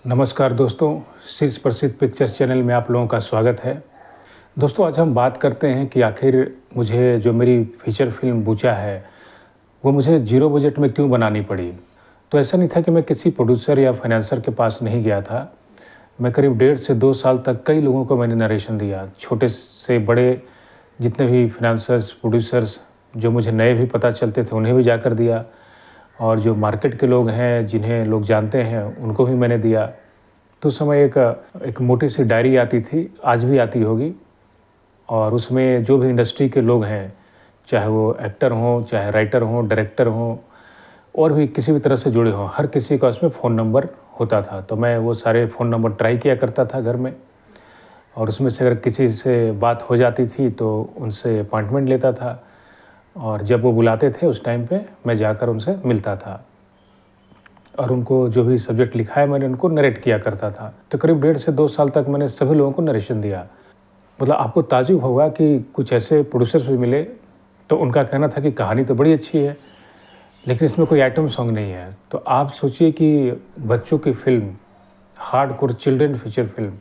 नमस्कार दोस्तों, शीर्ष प्रसिद्ध पिक्चर्स चैनल में आप लोगों का स्वागत है। दोस्तों, आज हम बात करते हैं कि आखिर मुझे जो मेरी फीचर फिल्म बूचा है, वो मुझे ज़ीरो बजट में क्यों बनानी पड़ी। तो ऐसा नहीं था कि मैं किसी प्रोड्यूसर या फाइनेंसर के पास नहीं गया था। मैं करीब 1.5 से 2 साल तक कई लोगों को मैंने नरेशन दिया, छोटे से बड़े जितने भी फाइनेंसर्स, प्रोड्यूसर्स जो मुझे नए भी पता चलते थे, उन्हें भी जाकर दिया। और जो मार्केट के लोग हैं, जिन्हें लोग जानते हैं, उनको भी मैंने दिया। तो उस समय एक मोटी सी डायरी आती थी, आज भी आती होगी, और उसमें जो भी इंडस्ट्री के लोग हैं, चाहे वो एक्टर हों, चाहे राइटर हों, डायरेक्टर हों, और भी किसी भी तरह से जुड़े हों, हर किसी का उसमें फ़ोन नंबर होता था। तो मैं वो सारे फ़ोन नंबर ट्राई किया करता था घर में, और उसमें से अगर किसी से बात हो जाती थी तो उनसे अपॉइंटमेंट लेता था, और जब वो बुलाते थे उस टाइम पे मैं जाकर उनसे मिलता था, और उनको जो भी सब्जेक्ट लिखा है मैंने उनको नरेट किया करता था। तो करीब 1.5 से 2 साल तक मैंने सभी लोगों को नरेशन दिया। मतलब आपको ताज्जुब होगा कि कुछ ऐसे प्रोड्यूसर्स भी मिले, तो उनका कहना था कि कहानी तो बड़ी अच्छी है, लेकिन इसमें कोई आइटम सॉन्ग नहीं है। तो आप सोचिए कि बच्चों की film, hardcore children feature film,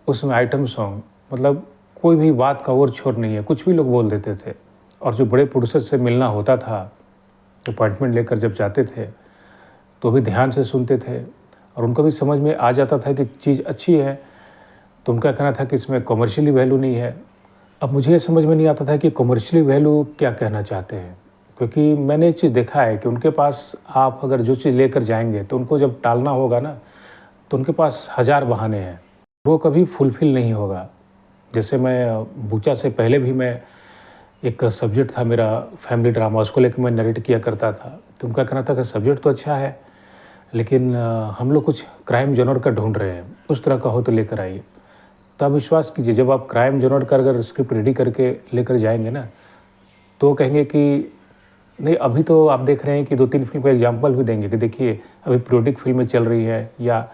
उसमें आइटम सॉन्ग, मतलब कोई भी बात का ओर छोर नहीं है, कुछ भी लोग बोल देते थे। और जो बड़े प्रोड्यूसर से मिलना होता था, अपॉइंटमेंट लेकर जब जाते थे, तो भी ध्यान से सुनते थे, और उनको भी समझ में आ जाता था कि चीज़ अच्छी है। तो उनका कहना था कि इसमें कमर्शियली वैल्यू नहीं है। अब मुझे ये समझ में नहीं आता था कि कमर्शियली वैल्यू क्या कहना चाहते हैं, क्योंकि मैंने एक चीज़ देखा है कि उनके पास आप अगर जो चीज़ लेकर जाएंगे तो उनको जब टालना होगा ना, तो उनके पास हज़ार बहाने हैं, वो कभी फुलफ़िल नहीं होगा। जैसे मैं बूचा से पहले भी मैं एक सब्जेक्ट था मेरा फैमिली ड्रामा, उसको लेकर मैं नरेट किया करता था। तो उनका कहना था कि सब्जेक्ट तो अच्छा है, लेकिन हम लोग कुछ क्राइम जॉनर का ढूंढ रहे हैं, उस तरह का हो तो लेकर आइए। तो आप विश्वास कीजिए, जब आप क्राइम जॉनर का अगर स्क्रिप्ट रेडी करके लेकर जाएंगे ना, तो वो कहेंगे कि नहीं, अभी तो आप देख रहे हैं कि 2-3 फिल्म का एग्जाम्पल भी देंगे कि देखिए अभी पीरियोडिक फिल्में चल रही है या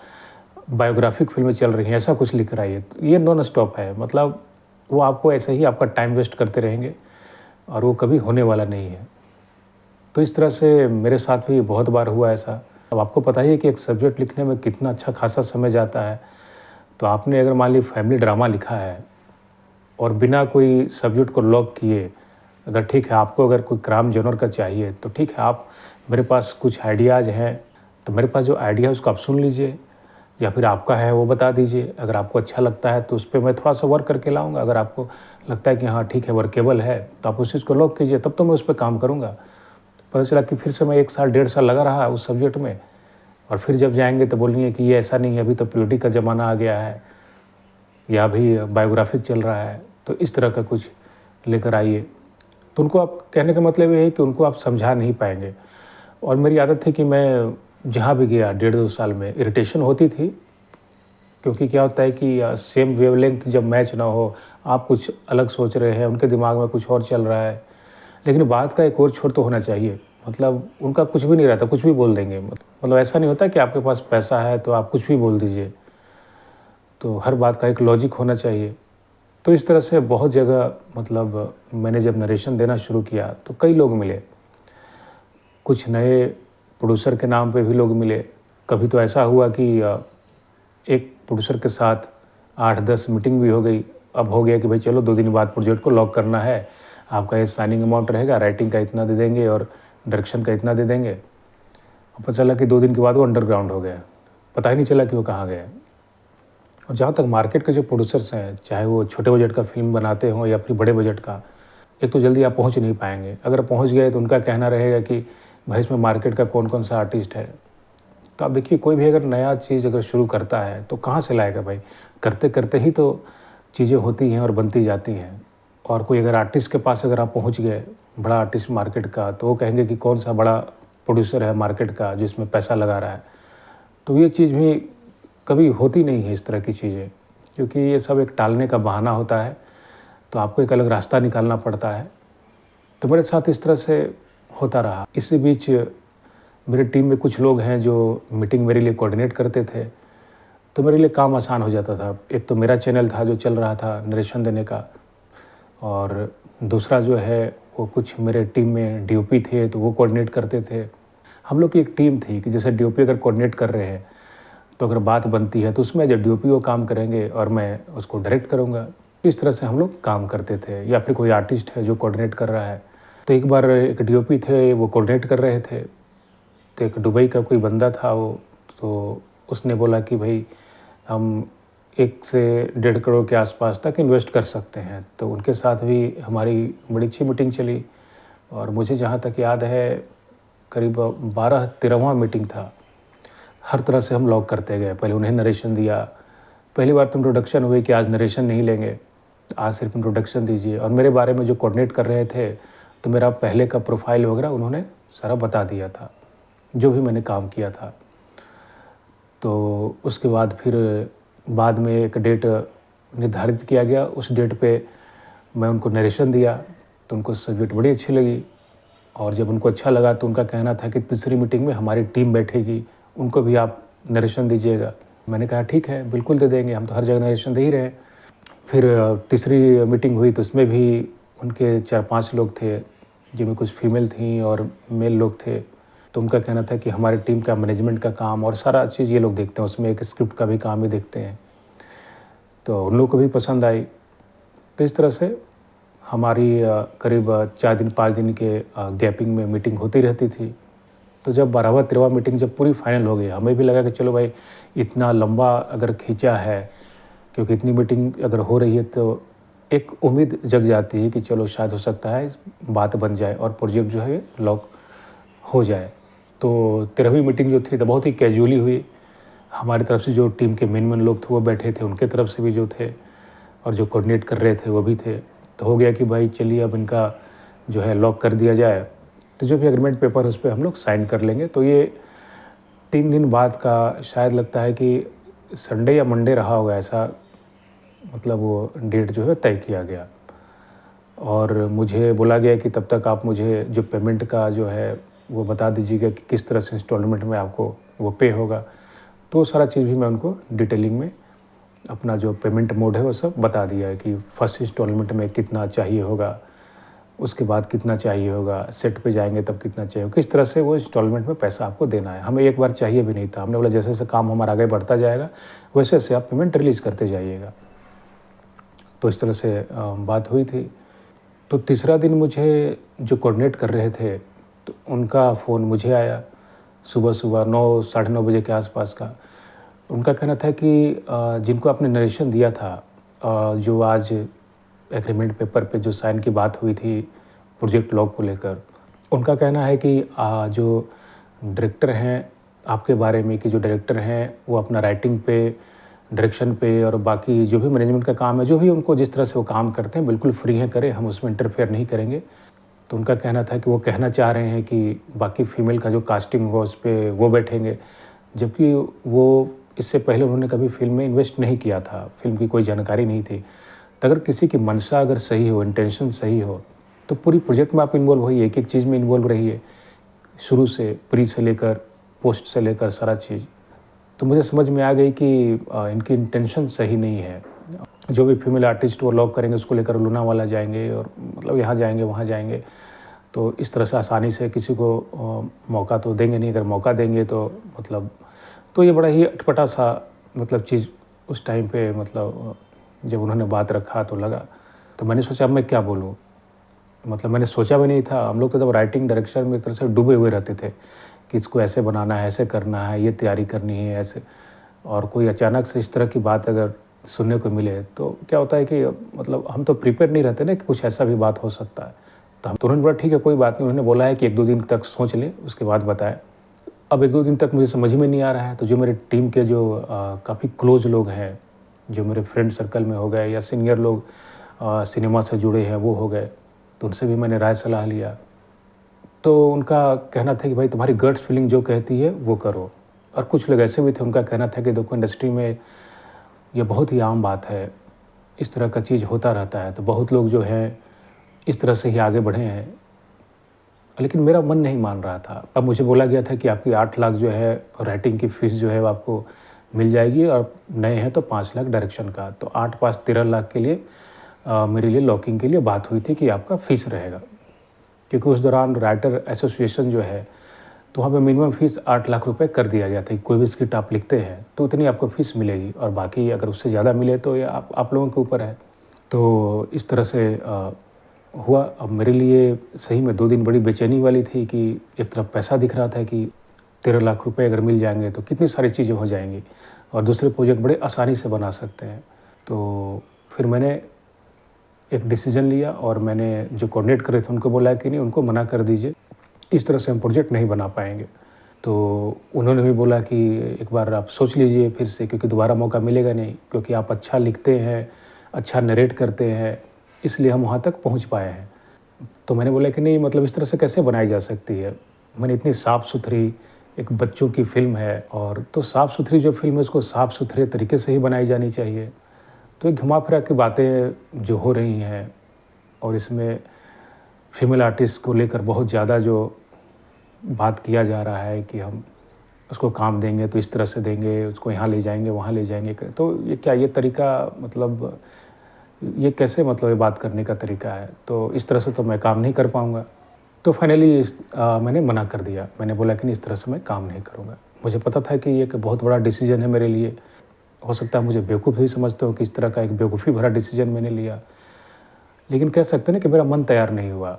बायोग्राफिक फिल्में चल रही हैं, ऐसा कुछ लिख रहा है। तो ये नॉन स्टॉप है, मतलब वो आपको ऐसे ही आपका टाइम वेस्ट करते रहेंगे, और वो कभी होने वाला नहीं है। तो इस तरह से मेरे साथ भी बहुत बार हुआ ऐसा। अब आपको पता ही है कि एक सब्जेक्ट लिखने में कितना अच्छा खासा समय जाता है। तो आपने अगर मान ली फैमिली ड्रामा लिखा है, और बिना कोई सब्जेक्ट को लॉक किए, अगर ठीक है आपको अगर कोई क्राइम जॉनर का चाहिए, तो ठीक है, आप मेरे पास कुछ आइडियाज़ हैं, तो मेरे पास जो आइडिया है उसको आप सुन लीजिए, या फिर आपका है वो बता दीजिए। अगर आपको अच्छा लगता है तो उस पे मैं थोड़ा सा वर्क करके लाऊँगा। अगर आपको लगता है कि हाँ ठीक है, वर्केबल है, तो आप उस चीज़ को लॉक कीजिए, तब तो मैं उस पे काम करूँगा। पता चला कि फिर से मैं 1 साल, 1.5 साल लगा रहा उस सब्जेक्ट में, और फिर जब जाएँगे तो बोलेंगे कि ये ऐसा नहीं है, अभी तो पीरियोडिक का ज़माना आ गया है, या अभी बायोग्राफिक चल रहा है, तो इस तरह का कुछ लेकर आइए। तो उनको आप कहने का मतलब ये है कि उनको आप समझा नहीं पाएँगे। और मेरी आदत थी कि मैं जहाँ भी गया 1.5-2 साल में इरिटेशन होती थी, क्योंकि क्या होता है कि सेम वेवलेंथ जब मैच ना हो, आप कुछ अलग सोच रहे हैं, उनके दिमाग में कुछ और चल रहा है, लेकिन बात का एक और छोर तो होना चाहिए। मतलब उनका कुछ भी नहीं रहता, कुछ भी बोल देंगे। मतलब ऐसा नहीं होता कि आपके पास पैसा है तो आप कुछ भी बोल दीजिए। तो हर बात का एक लॉजिक होना चाहिए। तो इस तरह से बहुत जगह, मतलब मैंने जब नरेशन देना शुरू किया तो कई लोग मिले। कुछ नए प्रोड्यूसर के नाम पे भी लोग मिले। कभी तो ऐसा हुआ कि एक प्रोड्यूसर के साथ 8-10 मीटिंग भी हो गई। अब हो गया कि भाई चलो 2 दिन बाद प्रोजेक्ट को लॉक करना है, आपका ये साइनिंग अमाउंट रहेगा, राइटिंग का इतना दे देंगे और डायरेक्शन का इतना दे देंगे। पता चला कि 2 दिन के बाद वो अंडरग्राउंड हो गया, पता ही नहीं चला कि वो कहाँ गया। और जहाँ तक मार्केट के जो प्रोड्यूसर्स हैं, चाहे वो छोटे बजट का फिल्म बनाते हों या फिर बड़े बजट का, एक तो जल्दी आप पहुँच नहीं पाएंगे। अगर पहुँच गए तो उनका कहना रहेगा कि भाई इसमें मार्केट का कौन कौन सा आर्टिस्ट है। तो आप देखिए, कोई भी अगर नया चीज़ अगर शुरू करता है तो कहाँ से लाएगा भाई, करते करते ही तो चीज़ें होती हैं और बनती जाती हैं। और कोई अगर आर्टिस्ट के पास अगर आप पहुँच गए, बड़ा आर्टिस्ट मार्केट का, तो वो कहेंगे कि कौन सा बड़ा प्रोड्यूसर है मार्केट का जिसमें पैसा लगा रहा है। तो ये चीज़ भी कभी होती नहीं है, इस तरह की चीज़ें, क्योंकि ये सब एक टालने का बहाना होता है। तो आपको एक अलग रास्ता निकालना पड़ता है। तो मेरे साथ इस तरह से होता रहा। इसी बीच मेरी टीम में कुछ लोग हैं जो मीटिंग मेरे लिए कोऑर्डिनेट करते थे, तो मेरे लिए काम आसान हो जाता था। एक तो मेरा चैनल था जो चल रहा था नरेशन देने का, और दूसरा जो है वो कुछ मेरे टीम में डीओपी थे, तो वो कोऑर्डिनेट करते थे। हम लोग की एक टीम थी कि जैसे डीओपी अगर कोऑर्डिनेट कर रहे हैं, तो अगर बात बनती है तो उसमें एज ए DOP वो काम करेंगे और मैं उसको डायरेक्ट करूँगा। इस तरह से हम लोग काम करते थे। या फिर कोई आर्टिस्ट है जो कोऑर्डिनेट कर रहा है, तो एक बार एक DOP थे, वो कोऑर्डिनेट कर रहे थे, तो एक दुबई का कोई बंदा था वो, तो उसने बोला कि भाई हम 1 से 1.5 करोड़ के आसपास तक इन्वेस्ट कर सकते हैं। तो उनके साथ भी हमारी बड़ी अच्छी मीटिंग चली और मुझे जहाँ तक याद है करीब 12-13वां मीटिंग था। हर तरह से हम लॉक करते गए। पहले उन्हें नरेशन दिया, पहली बार तो इंट्रोडक्शन हुई कि आज नरेशन नहीं लेंगे, आज सिर्फ इंट्रोडक्शन दीजिए। और मेरे बारे में जो कोऑर्डिनेट कर रहे थे, तो मेरा पहले का प्रोफाइल वगैरह उन्होंने सारा बता दिया था, जो भी मैंने काम किया था। तो उसके बाद फिर बाद में एक डेट निर्धारित किया गया। उस डेट पे मैं उनको नरेशन दिया, तो उनको सब्जेक्ट बड़ी अच्छी लगी। और जब उनको अच्छा लगा तो उनका कहना था कि तीसरी मीटिंग में हमारी टीम बैठेगी, उनको भी आप नरेशन दीजिएगा। मैंने कहा ठीक है, बिल्कुल दे देंगे, हम तो हर जगह नरेशन दे ही रहे हैं। फिर तीसरी मीटिंग हुई तो उसमें भी उनके 4-5 लोग थे, जिनमें कुछ फीमेल थीं और मेल लोग थे। तो उनका कहना था कि हमारी टीम का मैनेजमेंट का काम और सारा चीज़ ये लोग देखते हैं, उसमें एक स्क्रिप्ट का भी काम भी देखते हैं। तो उन लोगों को भी पसंद आई। तो इस तरह से हमारी करीब 4 दिन 5 दिन के गैपिंग में मीटिंग होती रहती थी। तो जब 12वां-13वां मीटिंग जब पूरी फाइनल हो गई, हमें भी लगा कि चलो भाई इतना लंबा अगर खींचा है, क्योंकि इतनी मीटिंग अगर हो रही है तो एक उम्मीद जग जाती है कि चलो शायद हो सकता है बात बन जाए और प्रोजेक्ट जो है लॉक हो जाए। तो 13वीं मीटिंग जो थी तो बहुत ही कैजुअली हुई। हमारी तरफ से जो टीम के मेन लोग थे वो बैठे थे, उनके तरफ से भी जो थे और जो कोऑर्डिनेट कर रहे थे वो भी थे। तो हो गया कि भाई चलिए अब इनका जो है लॉक कर दिया जाए, तो जो भी एग्रीमेंट पेपर उस पर हम लोग साइन कर लेंगे। तो ये 3 दिन बाद का शायद लगता है कि संडे या मंडे रहा होगा, ऐसा मतलब वो डेट जो है तय किया गया। और मुझे बोला गया कि तब तक आप मुझे जो पेमेंट का जो है वो बता दीजिएगा कि किस तरह से इंस्टॉलमेंट में आपको वो पे होगा। तो सारा चीज़ भी मैं उनको डिटेलिंग में अपना जो पेमेंट मोड है वो सब बता दिया है कि फर्स्ट इंस्टॉलमेंट में कितना चाहिए होगा, उसके बाद कितना चाहिए होगा, सेट पे जाएंगे तब कितना चाहिए होगा, किस तरह से वो इंस्टॉलमेंट में पैसा आपको देना है। हमें एक बार चाहिए भी नहीं था, हमने बोला जैसे जैसे काम हमारा आगे बढ़ता जाएगा वैसे वैसे आप पेमेंट रिलीज़ करते जाइएगा। तो इस तरह से बात हुई थी। तो तीसरा दिन मुझे जो कोऑर्डिनेट कर रहे थे तो उनका फ़ोन मुझे आया सुबह 9 साढ़े 9 बजे के आसपास का। उनका कहना था कि जिनको आपने नरेशन दिया था, जो आज एग्रीमेंट पेपर पे जो साइन की बात हुई थी प्रोजेक्ट लॉक को लेकर, उनका कहना है कि जो डायरेक्टर हैं आपके बारे में, कि जो डायरेक्टर हैं वो अपना राइटिंग पे, डायरेक्शन पे और बाकी जो भी मैनेजमेंट का काम है, जो भी उनको जिस तरह से वो काम करते हैं बिल्कुल फ्री हैं, करें, हम उसमें इंटरफेयर नहीं करेंगे। तो उनका कहना था कि वो कहना चाह रहे हैं कि बाकी फीमेल का जो कास्टिंग होगा उस पर वो बैठेंगे, जबकि वो इससे पहले उन्होंने कभी फ़िल्म में इन्वेस्ट नहीं किया था, फ़िल्म की कोई जानकारी नहीं थी। तो अगर किसी की मंशा अगर सही हो, इंटेंशन सही हो, तो पूरी प्रोजेक्ट में आप इन्वॉल्व होइए, एक-एक चीज़ में इन्वॉल्व रहिए, शुरू से, प्री से लेकर पोस्ट से लेकर सारा चीज़। तो मुझे समझ में आ गई कि इनकी इंटेंशन सही नहीं है। जो भी फीमेल आर्टिस्ट वो लॉक करेंगे उसको लेकर लोनावाला जाएंगे और मतलब यहाँ जाएंगे वहाँ जाएंगे, तो इस तरह से आसानी से किसी को मौका तो देंगे नहीं। अगर मौका देंगे तो मतलब, तो ये बड़ा ही अटपटा सा मतलब चीज़ उस टाइम पे मतलब जब उन्होंने बात रखा तो लगा। तो मैंने सोचा अब मैं क्या बोलूँ, मतलब मैंने सोचा भी नहीं था। हम लोग तो जब राइटिंग डायरेक्शन में एक तरह से डूबे हुए रहते थे कि इसको ऐसे बनाना है, ऐसे करना है, ये तैयारी करनी है ऐसे, और कोई अचानक से इस तरह की बात अगर सुनने को मिले तो क्या होता है कि मतलब हम तो प्रिपेयर नहीं रहते ना कि कुछ ऐसा भी बात हो सकता है। तो हम तुरंत बोला ठीक है कोई बात नहीं। उन्होंने बोला है कि 1-2 दिन तक सोच ले उसके बाद बताएं। अब 1-2 दिन तक मुझे समझ में नहीं आ रहा है। तो जो मेरे टीम के जो काफ़ी क्लोज लोग हैं, जो मेरे फ्रेंड सर्कल में हो गए या सीनियर लोग सिनेमा से जुड़े हैं वो हो गए, तो उनसे भी मैंने राय सलाह लिया। तो उनका कहना था कि भाई तुम्हारी गट्स फीलिंग जो कहती है वो करो। और कुछ लोग ऐसे भी थे, उनका कहना था कि देखो इंडस्ट्री में ये बहुत ही आम बात है, इस तरह का चीज़ होता रहता है, तो बहुत लोग जो हैं इस तरह से ही आगे बढ़े हैं। लेकिन मेरा मन नहीं मान रहा था। अब मुझे बोला गया था कि आपकी 8 लाख जो है राइटिंग की फ़ीस जो है वो आपको मिल जाएगी, और नए हैं तो 5 लाख डायरेक्शन का। तो 8-5 13 लाख के लिए मेरे लिए लॉकिंग के लिए बात हुई थी कि आपका फ़ीस रहेगा। क्योंकि उस दौरान राइटर एसोसिएशन जो है तो वहाँ पे मिनिमम फ़ीस 8 लाख रुपए कर दिया गया था कि कोई भी स्क्रिप्ट आप लिखते हैं तो उतनी आपको फ़ीस मिलेगी और बाकी अगर उससे ज़्यादा मिले तो ये आप लोगों के ऊपर है। तो इस तरह से हुआ। अब मेरे लिए सही में 2 दिन बड़ी बेचैनी वाली थी कि एक तरफ पैसा दिख रहा था कि 13 लाख रुपए अगर मिल जाएँगे तो कितनी सारी चीज़ें हो जाएँगी और दूसरे प्रोजेक्ट बड़े आसानी से बना सकते हैं। तो फिर मैंने एक डिसीज़न लिया और मैंने जो कोऑर्डिनेट कर रहे थे उनको बोला कि नहीं, उनको मना कर दीजिए, इस तरह से हम प्रोजेक्ट नहीं बना पाएँगे। तो उन्होंने भी बोला कि एक बार आप सोच लीजिए फिर से, क्योंकि दोबारा मौका मिलेगा नहीं, क्योंकि आप अच्छा लिखते हैं, अच्छा नरेट करते हैं, इसलिए हम वहाँ तक पहुँच पाए हैं। तो मैंने बोला कि नहीं, मतलब इस तरह से कैसे बनाई जा सकती है? मैंने इतनी साफ़-सुथरी एक बच्चों की फ़िल्म है और तो साफ़-सुथरी जो फ़िल्म है उसको साफ़-सुथरे तरीके से ही बनाई जानी चाहिए। तो ये घुमा-फिरा के बातें जो हो रही हैं और इसमें फीमेल आर्टिस्ट को लेकर बहुत ज़्यादा जो बात किया जा रहा है कि हम उसको काम देंगे तो इस तरह से देंगे, उसको यहाँ ले जाएँगे, वहाँ ले जाएँगे। तो ये क्या, ये तरीका, मतलब ये कैसे, मतलब ये बात करने का तरीका है? तो इस तरह से तो मैं काम नहीं कर पाऊँगा। तो फाइनली मैंने मना कर दिया। मैंने बोला कि नहीं, इस तरह से मैं काम नहीं करूँगा। मुझे पता था कि ये एक बहुत बड़ा डिसीज़न है मेरे लिए। हो सकता है मुझे बेवकूफ़ ही समझते हो कि इस तरह का एक बेवकूफ़ी भरा डिसीज़न मैंने लिया। लेकिन कह सकते हैं ना कि मेरा मन तैयार नहीं हुआ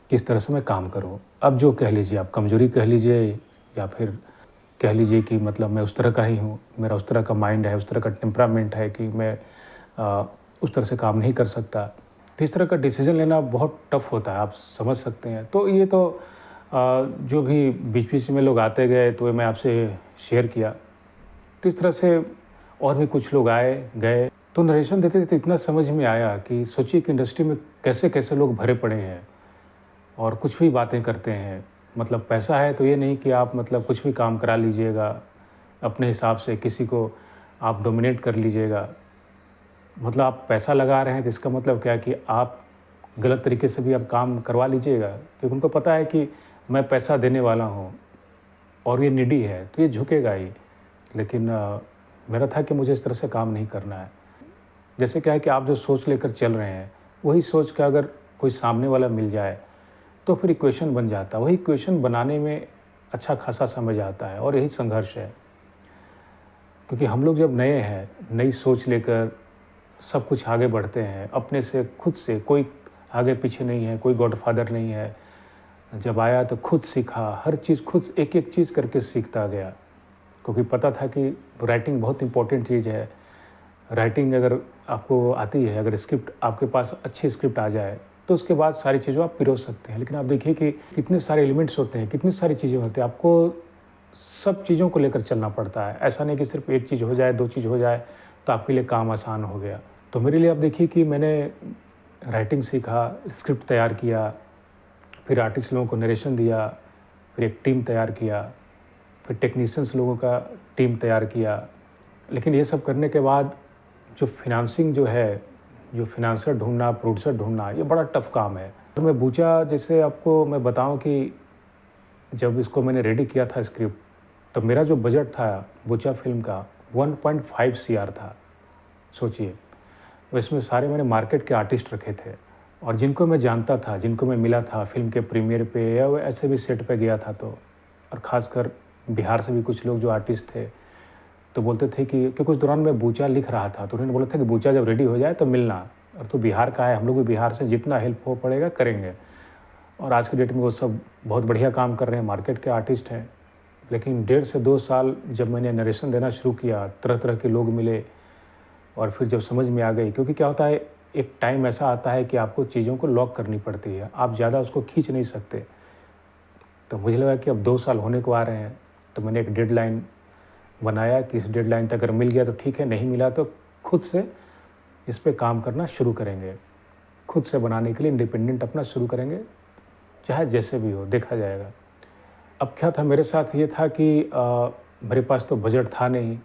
कि इस तरह से मैं काम करूँ। अब जो कह लीजिए, आप कमज़ोरी कह लीजिए या फिर कह लीजिए कि मतलब मैं उस तरह का ही हूँ, मेरा उस तरह का माइंड है, उस तरह का टेम्परामेंट है कि मैं उस तरह से काम नहीं कर सकता। तो इस तरह का डिसीज़न लेना बहुत टफ़ होता है, आप समझ सकते हैं। तो ये तो जो भी बीच-बीच में लोग आते गए तो मैं आपसे शेयर किया। तो इस तरह से और भी कुछ लोग आए, गए, तो नरेशन देते-देते इतना समझ में आया कि सोचिए कि इंडस्ट्री में कैसे-कैसे लोग भरे पड़े हैं और कुछ भी बातें करते हैं। मतलब पैसा है तो ये नहीं कि आप मतलब कुछ भी काम करा लीजिएगा, अपने हिसाब से किसी को आप डोमिनेट कर लीजिएगा। मतलब आप पैसा लगा रहे हैं तो इसका मतलब क्या है कि आप गलत तरीके से भी आप काम करवा लीजिएगा, क्योंकि उनको पता है कि मैं पैसा देने वाला हूँ और ये नीडी है, तो ये झुकेगा ही। लेकिन मेरा था कि मुझे इस तरह से काम नहीं करना है। जैसे क्या है कि आप जो सोच लेकर चल रहे हैं, वही सोच का अगर कोई सामने वाला मिल जाए, तो फिर इक्वेशन बन जाता है। वही इक्वेशन बनाने में अच्छा खासा समय आता है और यही संघर्ष है। क्योंकि हम लोग जब नए हैं, नई सोच लेकर सब कुछ आगे बढ़ते हैं, अपने से खुद से, कोई आगे पीछे नहीं है, कोई गॉडफ़ादर नहीं है। जब आया तो खुद सीखा, हर चीज़ खुद एक-एक चीज़ करके सीखता गया, क्योंकि पता था कि राइटिंग बहुत इम्पोर्टेंट चीज़ है। राइटिंग अगर आपको आती है, अगर स्क्रिप्ट आपके पास अच्छी स्क्रिप्ट आ जाए, तो उसके बाद सारी चीज़ों आप पिरो सकते हैं। लेकिन आप देखिए कि कितने सारे एलिमेंट्स होते हैं, कितनी सारी चीज़ें होती हैं, आपको सब चीज़ों को लेकर चलना पड़ता है। ऐसा नहीं कि सिर्फ़ एक चीज़ हो जाए, 2 चीज़ हो जाए, तो आपके लिए काम आसान हो गया। तो मेरे लिए आप देखिए कि मैंने राइटिंग सीखा, स्क्रिप्ट तैयार किया, फिर आर्टिस्ट लोगों को नरेशन दिया, फिर एक टीम तैयार किया, फिर टेक्नीशियंस लोगों का टीम तैयार किया। लेकिन ये सब करने के बाद जो फ़ाइनेंसिंग जो है, जो फ़ाइनेंसर ढूँढना, प्रोड्यूसर ढूँढना, ये बड़ा टफ़ काम है। तो मैं बूचा, जैसे आपको मैं बताऊँ कि जब इसको मैंने रेडी किया था स्क्रिप्ट, तब मेरा जो बजट था बूचा फ़िल्म का 1.5 सीआर था। सोचिए, इसमें सारे मैंने मार्केट के आर्टिस्ट रखे थे और जिनको मैं जानता था, जिनको मैं मिला था फ़िल्म के प्रीमियर पे या वो ऐसे भी सेट पे गया था तो, और ख़ासकर बिहार से भी कुछ लोग जो आर्टिस्ट थे, तो बोलते थे कि क्योंकि उस दौरान मैं बूचा लिख रहा था, तो उन्होंने बोला था कि बूचा जब रेडी हो जाए तो मिलना, और तो बिहार का है, हम लोग भी बिहार से, जितना हेल्प हो पड़ेगा करेंगे। और आज की डेट में वो सब बहुत बढ़िया काम कर रहे हैं, मार्केट के आर्टिस्ट हैं। लेकिन 1.5 से 2 साल जब मैंने नरेशन देना शुरू किया, तरह-तरह के लोग मिले और फिर जब समझ में आ गई, क्योंकि क्या होता है, एक टाइम ऐसा आता है कि आपको चीज़ों को लॉक करनी पड़ती है, आप ज़्यादा उसको खींच नहीं सकते। तो मुझे लगा कि अब 2 साल होने को आ रहे हैं, तो मैंने एक डेडलाइन बनाया कि इस डेडलाइन तक अगर मिल गया तो ठीक है, नहीं मिला तो खुद से इस पे काम करना शुरू करेंगे। खुद से बनाने के लिए इंडिपेंडेंट अपना शुरू करेंगे, चाहे जैसे भी हो, देखा जाएगा। अब क्या था मेरे साथ, ये था कि मेरे पास तो बजट था नहीं,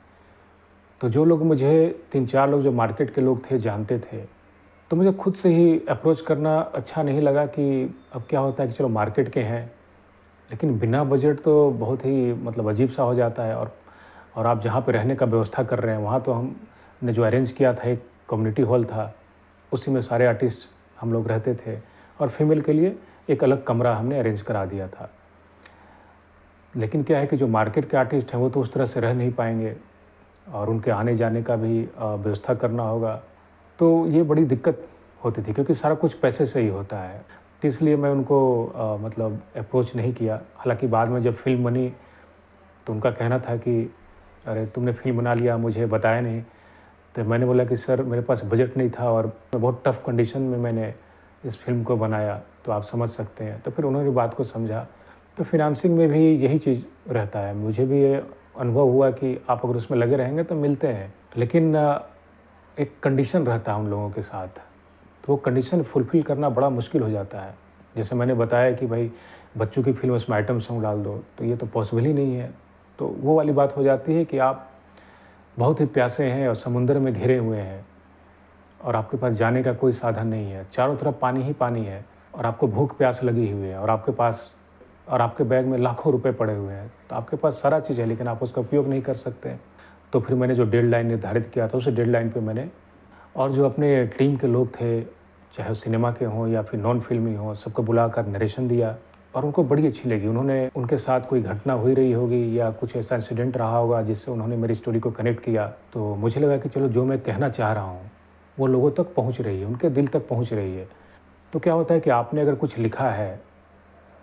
तो जो लोग मुझे 3-4 लोग जो मार्केट के लोग थे, जानते थे, तो मुझे खुद से ही अप्रोच करना अच्छा नहीं लगा कि अब क्या होता है कि चलो मार्केट के हैं, लेकिन बिना बजट तो बहुत ही मतलब अजीब-सा हो जाता है। और आप जहाँ पे रहने का व्यवस्था कर रहे हैं, वहाँ तो हमने जो अरेंज किया था, एक कम्युनिटी हॉल था, उसी में सारे आर्टिस्ट हम लोग रहते थे और फीमेल के लिए एक अलग कमरा हमने अरेंज करा दिया था। लेकिन क्या है कि जो मार्केट के आर्टिस्ट हैं वो तो उस तरह से रह नहीं पाएँगे और उनके आने-जाने का भी व्यवस्था करना होगा। तो ये बड़ी दिक्कत होती थी क्योंकि सारा कुछ पैसे से ही होता है। तो इसलिए मैं उनको मतलब अप्रोच नहीं किया। हालाँकि बाद में जब फ़िल्म बनी तो उनका कहना था कि अरे तुमने फ़िल्म बना लिया, मुझे बताया नहीं। तो मैंने बोला कि सर मेरे पास बजट नहीं था और बहुत टफ़ कंडीशन में मैंने इस फ़िल्म को बनाया, तो आप समझ सकते हैं। तो फिर उन्होंने बात को समझा। तो फ़ाइनेंसिंग में भी यही चीज़ रहता है। मुझे भी ये अनुभव हुआ कि आप अगर उसमें लगे रहेंगे तो मिलते हैं। लेकिन एक कंडीशन रहता है उन लोगों के साथ, तो वो कंडीशन फुलफ़िल करना बड़ा मुश्किल हो जाता है। जैसे मैंने बताया कि भाई बच्चों की फ़िल्म उसमें आइटम सॉन्ग डाल दो, तो ये तो पॉसिबल ही नहीं है। तो वो वाली बात हो जाती है कि आप बहुत ही प्यासे हैं और समुंदर में घिरे हुए हैं और आपके पास जाने का कोई साधन नहीं है। चारों तरफ पानी ही पानी है और आपको भूख प्यास लगी हुई है और आपके बैग में लाखों रुपए पड़े हुए हैं। तो आपके पास सारा चीज़ है लेकिन आप उसका उपयोग नहीं कर सकते। तो फिर मैंने जो डेडलाइन निर्धारित किया था, उस डेडलाइन पे मैंने और जो अपने टीम के लोग थे, चाहे वो सिनेमा के हों या फिर नॉन फ़िल्मी हों, सबको बुलाकर नरेशन दिया और उनको बड़ी अच्छी लगी। उन्होंने उनके साथ कोई घटना हुई रही होगी या कुछ ऐसा इंसिडेंट रहा होगा जिससे उन्होंने मेरी स्टोरी को कनेक्ट किया। तो मुझे लगा कि चलो जो मैं कहना चाह रहा हूँ, वो लोगों तक पहुँच रही है, उनके दिल तक पहुँच रही है। तो क्या होता है कि आपने अगर कुछ लिखा है,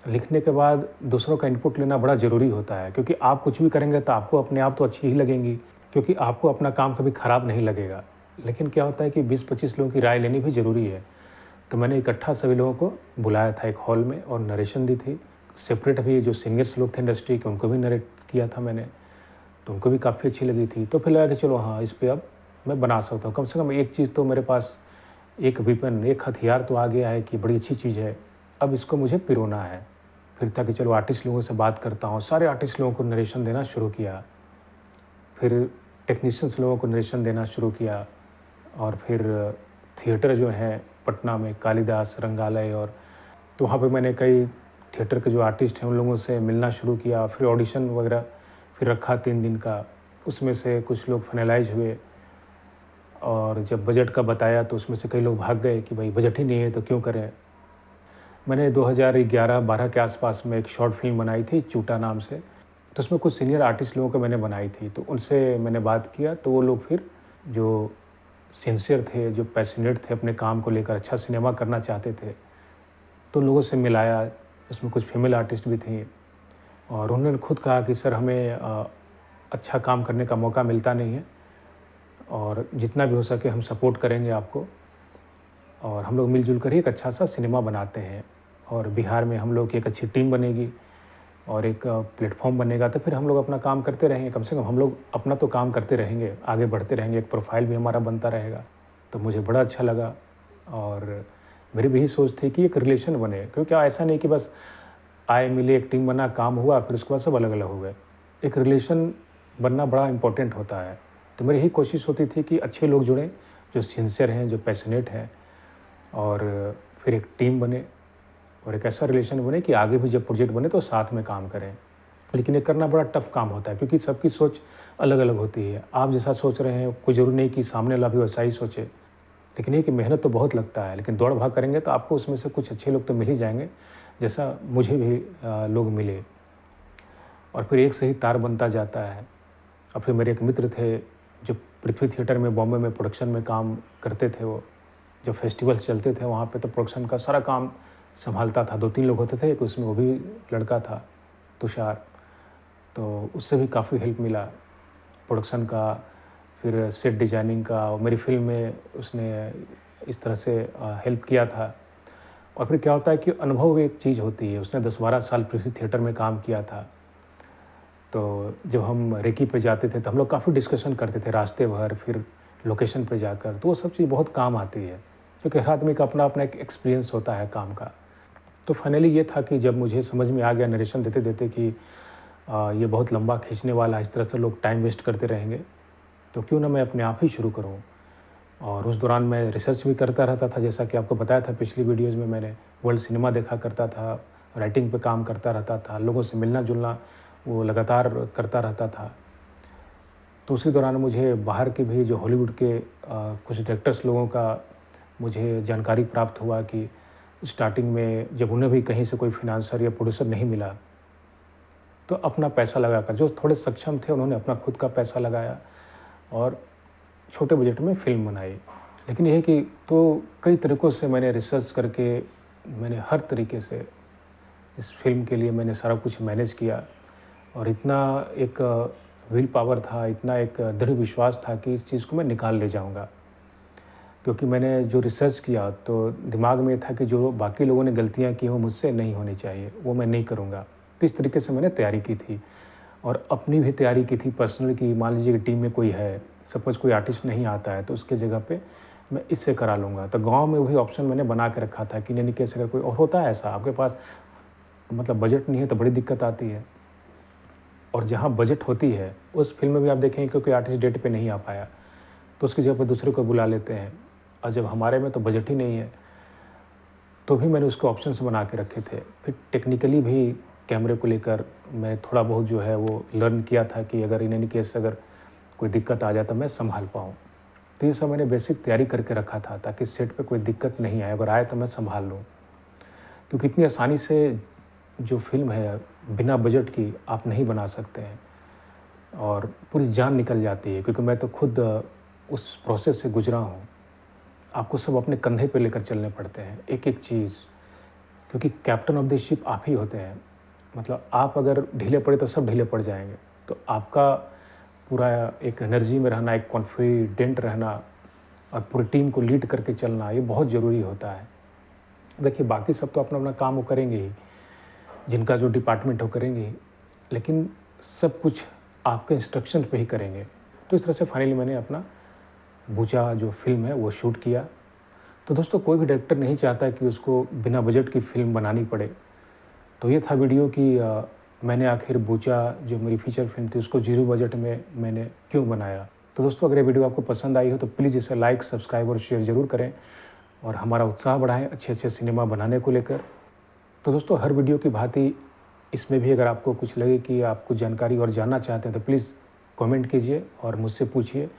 लिखने के बाद दूसरों का इनपुट लेना बड़ा ज़रूरी होता है क्योंकि आप कुछ भी करेंगे तो आपको अपने आप तो अच्छी ही लगेंगी क्योंकि आपको अपना काम कभी ख़राब नहीं लगेगा। लेकिन क्या होता है कि 20-25 लोगों की राय लेनी भी ज़रूरी है। तो मैंने इकट्ठा सभी लोगों को बुलाया था एक हॉल में और नरेशन दी थी। सेपरेट भी जो सीनियर्स लोग थे इंडस्ट्री के उनको भी नरेट किया था मैंने, तो उनको भी काफ़ी अच्छी लगी थी। तो फिर लगा कि चलो हाँ, इस पे अब मैं बना सकता हूँ। कम से कम एक चीज़ तो मेरे पास एक वेपन, एक हथियार तो आ गया है कि बड़ी अच्छी चीज़ है, अब इसको मुझे पिरोना है। फिर था कि चलो आर्टिस्ट लोगों से बात करता हूँ, सारे आर्टिस्ट लोगों को नरेशन देना शुरू किया। फिर टेक्नीशियंस लोगों को नरेशन देना शुरू किया और फिर थिएटर जो है पटना में कालिदास रंगालय और तो वहाँ पे मैंने कई थिएटर के जो आर्टिस्ट हैं उन लोगों से मिलना शुरू किया। फिर ऑडिशन वगैरह फिर रखा 3 दिन का, उसमें से कुछ लोग फाइनलाइज़ हुए और जब बजट का बताया तो उसमें से कई लोग भाग गए कि भाई बजट ही नहीं है तो क्यों करें। मैंने 2011-12 के आसपास में एक शॉर्ट फिल्म बनाई थी चूटा नाम से, तो उसमें कुछ सीनियर आर्टिस्ट लोगों को मैंने बनाई थी। तो उनसे मैंने बात किया तो वो लोग फिर जो सिंसियर थे, जो पैशनेट थे अपने काम को लेकर, अच्छा सिनेमा करना चाहते थे, तो लोगों से मिलाया। उसमें कुछ फीमेल आर्टिस्ट भी थीं और उन्होंने खुद कहा कि सर हमें अच्छा काम करने का मौका मिलता नहीं है और जितना भी हो सके हम सपोर्ट करेंगे आपको और हम लोग मिलजुल कर ही एक अच्छा सा सिनेमा बनाते हैं और बिहार में हम लोग की एक अच्छी टीम बनेगी और एक प्लेटफॉर्म बनेगा तो फिर हम लोग अपना काम करते रहेंगे। कम से कम हम लोग अपना तो काम करते रहेंगे, आगे बढ़ते रहेंगे, एक प्रोफाइल भी हमारा बनता रहेगा। तो मुझे बड़ा अच्छा लगा और मेरी भी यही सोच थी कि एक रिलेशन बने क्योंकि ऐसा नहीं कि बस आए मिले एक टीम बना काम हुआ फिर उसके बाद सब अलग अलग हो गए। एक रिलेशन बनना बड़ा इम्पोर्टेंट होता है। तो मेरी यही कोशिश होती थी कि अच्छे लोग जुड़ें जो सिंसियर हैं, जो पैशनेट हैं और फिर एक टीम बने और एक ऐसा रिलेशन बने कि आगे भी जब प्रोजेक्ट बने तो साथ में काम करें। लेकिन ये करना बड़ा टफ़ काम होता है क्योंकि सबकी सोच अलग-अलग होती है। आप जैसा सोच रहे हैं कोई ज़रूरी नहीं कि सामने वाला भी वैसा ही सोचे। लेकिन ये कि मेहनत तो बहुत लगता है, लेकिन दौड़-भाग करेंगे तो आपको उसमें से कुछ अच्छे लोग तो मिल ही जाएँगे, जैसा मुझे भी लोग मिले। और फिर एक से ही तार बनता जाता है। और फिर मेरे एक मित्र थे जो पृथ्वी थिएटर में बॉम्बे में प्रोडक्शन में काम करते थे वो। जब फेस्टिवल्स चलते थे वहाँ पे तो प्रोडक्शन का सारा काम सँभालता था। 2-3 लोग होते थे, एक उसमें वो भी लड़का था, तुषार। तो उससे भी काफ़ी हेल्प मिला प्रोडक्शन का, फिर सेट डिज़ाइनिंग का और मेरी फ़िल्म में उसने इस तरह से हेल्प किया था। और फिर क्या होता है कि अनुभव एक चीज़ होती है, उसने 10-12 साल पृथ्वी थिएटर में काम किया था। तो जब हम रेकी पे जाते थे तो हम लोग काफ़ी डिस्कशन करते थे रास्ते भर, फिर लोकेशन पे जाकर, तो वो सब चीज़ बहुत काम आती है क्योंकि हर आदमी का अपना-अपना एक एक्सपीरियंस होता है काम का। तो फाइनली ये था कि जब मुझे समझ में आ गया नरेशन देते-देते कि ये बहुत लंबा खींचने वाला है, इस तरह से लोग टाइम वेस्ट करते रहेंगे, तो क्यों ना मैं अपने आप ही शुरू करूँ। और उस दौरान मैं रिसर्च भी करता रहता था, जैसा कि आपको बताया था पिछली वीडियोज़ में मैंने वर्ल्ड सिनेमा देखा करता था, राइटिंग पे काम करता रहता था, लोगों से मिलना-जुलना वो लगातार करता रहता था। तो उसी दौरान मुझे बाहर के भी जो हॉलीवुड के कुछ डायरेक्टर्स लोगों का मुझे जानकारी प्राप्त हुआ कि स्टार्टिंग में जब उन्हें भी कहीं से कोई फाइनेंसर या प्रोड्यूसर नहीं मिला, तो अपना पैसा लगाकर, जो थोड़े सक्षम थे उन्होंने अपना खुद का पैसा लगाया और छोटे बजट में फ़िल्म बनाई। लेकिन ये है कि तो कई तरीक़ों से मैंने रिसर्च करके मैंने हर तरीके से इस फ़िल्म के लिए मैंने सारा कुछ मैनेज किया और इतना एक विल पावर था, इतना एक दृढ़ विश्वास था कि इस चीज़ को मैं निकाल ले जाऊँगा। क्योंकि मैंने जो रिसर्च किया तो दिमाग में था कि जो बाकी लोगों ने गलतियाँ की वो मुझसे नहीं होनी चाहिए, वो मैं नहीं करूँगा। तो इस तरीके से मैंने तैयारी की थी और अपनी भी तैयारी की थी पर्सनल की मान लीजिए कि टीम में कोई है, सपोज़ कोई आर्टिस्ट नहीं आता है तो उसके जगह पे मैं इससे करा लूँगा। तो गाँव में वही ऑप्शन मैंने बना के रखा था कि इन एनी केस अगर कोई और होता है ऐसा, आपके पास मतलब बजट नहीं है तो बड़ी दिक्कत आती है। और जहाँ बजट होती है उस फ़िल्म में भी आप देखेंगे क्योंकि आर्टिस्ट डेट पे नहीं आ पाया, तो उसकी जगह पे दूसरे को बुला लेते हैं और जब हमारे में तो बजट ही नहीं है, तो भी मैंने उसके ऑप्शंस बना के रखे थे। फिर टेक्निकली भी कैमरे को लेकर मैं थोड़ा बहुत जो है वो लर्न किया था कि अगर इन एनी केस अगर कोई दिक्कत आ जाए तो मैं सँभाल पाऊँ। तो ये सब मैंने बेसिक तैयारी करके रखा था ताकि सेट पे कोई दिक्कत नहीं आए, अगर आए तो मैं सँभाल लूँ। क्योंकि इतनी आसानी से जो फ़िल्म है बिना बजट की आप नहीं बना सकते हैं और पूरी जान निकल जाती है क्योंकि मैं तो खुद उस प्रोसेस से गुज़रा हूँ। आपको सब अपने कंधे पे लेकर चलने पड़ते हैं, एक-एक चीज़, क्योंकि कैप्टन ऑफ द शिप आप ही होते हैं। मतलब आप अगर ढीले पड़े तो सब ढीले पड़ जाएँगे। तो आपका पूरा एक एनर्जी में रहना, एक कॉन्फिडेंट रहना और पूरी टीम को लीड करके चलना, ये बहुत ज़रूरी होता है। देखिए बाकी सब तो अपना-अपना काम वो करेंगे ही, जिनका जो डिपार्टमेंट हो करेंगे ही, लेकिन सब कुछ आपके इंस्ट्रक्शन पे ही करेंगे। तो इस तरह से फाइनली मैंने अपना बूचा जो फ़िल्म है वो शूट किया। तो दोस्तों कोई भी डायरेक्टर नहीं चाहता कि उसको बिना बजट की फ़िल्म बनानी पड़े। तो ये था वीडियो कि मैंने आखिर बूचा जो मेरी फ़ीचर फ़िल्म थी उसको ज़ीरो बजट में मैंने क्यों बनाया। तो दोस्तों अगर ये वीडियो आपको पसंद आई हो तो प्लीज़ इसे लाइक, सब्सक्राइब और शेयर ज़रूर करें और हमारा उत्साह बढ़ाएँ अच्छे-अच्छे सिनेमा बनाने को लेकर। तो दोस्तों हर वीडियो की भांति इसमें भी अगर आपको कुछ लगे कि आप कुछ जानकारी और जानना चाहते हैं तो प्लीज़ कमेंट कीजिए और मुझसे पूछिए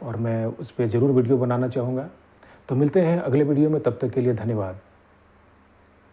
और मैं उस पे ज़रूर वीडियो बनाना चाहूँगा। तो मिलते हैं अगले वीडियो में, तब तक के लिए धन्यवाद।